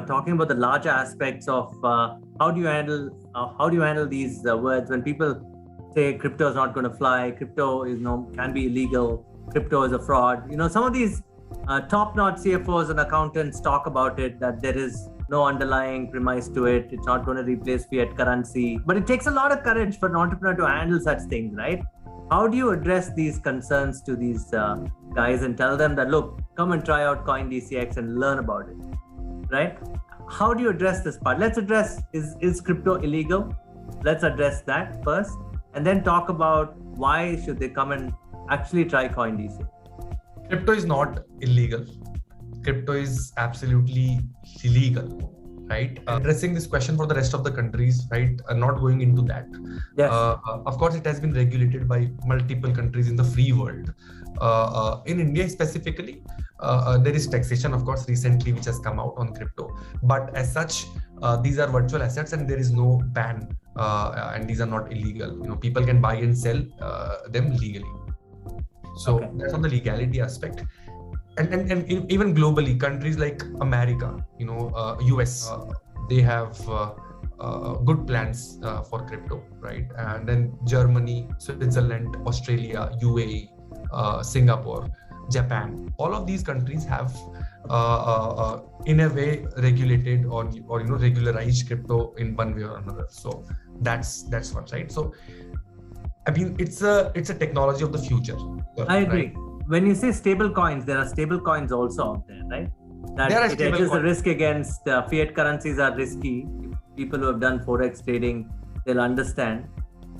talking about the larger aspects of how do you handle these words when people say crypto is not going to fly, crypto is can be illegal, crypto is a fraud. Some of these top-notch CFOs and accountants talk about it, that there is no underlying premise to it. It's not going to replace fiat currency. But it takes a lot of courage for an entrepreneur to handle such things, right? How do you address these concerns to these guys and tell them that, look, come and try out CoinDCX and learn about it, right? How do you address this part? Let's address, is crypto illegal? Let's address that first, and then talk about why should they come and actually try CoinDCX. Crypto is not illegal. Crypto is absolutely illegal, right? Addressing this question for the rest of the countries, right? Not going into that. Yes. Of course, it has been regulated by multiple countries in the free world. In India specifically, there is taxation, of course, recently, which has come out on crypto. But as such, these are virtual assets and there is no ban, and these are not illegal. People can buy and sell them legally. So that's on the legality aspect. And even globally, countries like America, US, they have good plans for crypto, right? And then Germany, Switzerland, Australia, UAE, Singapore, Japan, all of these countries have in a way regulated or regularized crypto in one way or another. So that's one, right? So I mean, it's a technology of the future. I agree. Right? When you say stable coins, there are stable coins also out there, right? That it hedges the risk against fiat currencies are risky. People who have done forex trading, they'll understand,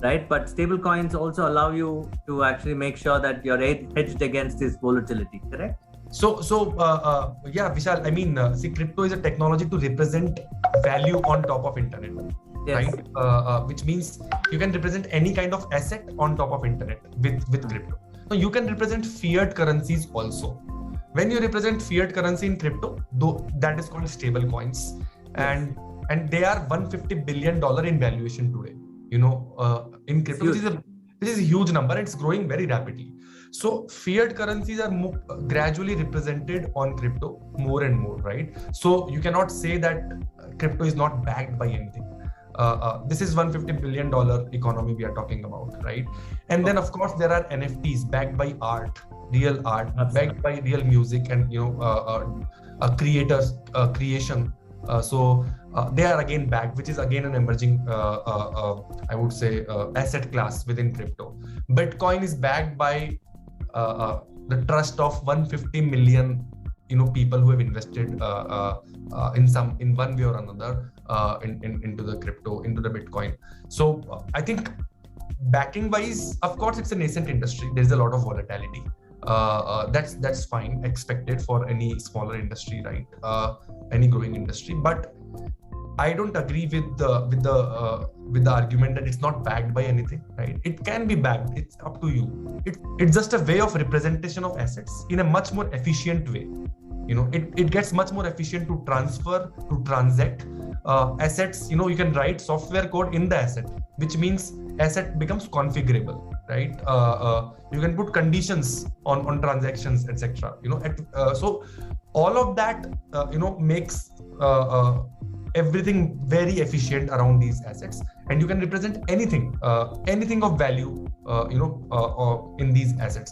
right? But stable coins also allow you to actually make sure that you're hedged against this volatility, correct? So yeah, Vishal, I mean, see, crypto is a technology to represent value on top of internet. Yes. Right? Which means you can represent any kind of asset on top of internet with crypto. So you can represent fiat currencies also. When you represent fiat currency in crypto, though, that is called stable coins, and they are $150 billion in valuation today. In crypto, which is a huge number, and it's growing very rapidly. So fiat currencies are gradually represented on crypto more and more, right? So you cannot say that crypto is not backed by anything. This is $150 billion economy we are talking about, right? And then of course there are NFTs backed by art, real art, backed by real music and creators creation. So they are again backed, which is again an emerging, I would say, asset class within crypto. Bitcoin is backed by the trust of 150 million people who have invested in one way or another into the crypto, into the Bitcoin. So I think backing wise, of course, it's a nascent industry. There's a lot of volatility. That's fine, expected for any smaller industry, right? Any growing industry. But I don't agree with the argument that it's not backed by anything, right? It can be backed. It's up to you. It's just a way of representation of assets in a much more efficient way. It gets much more efficient to transfer, to transact assets. You can write software code in the asset, which means asset becomes configurable, right? You can put conditions on transactions, etc. So all of that, makes everything very efficient around these assets, and you can represent anything of value, in these assets.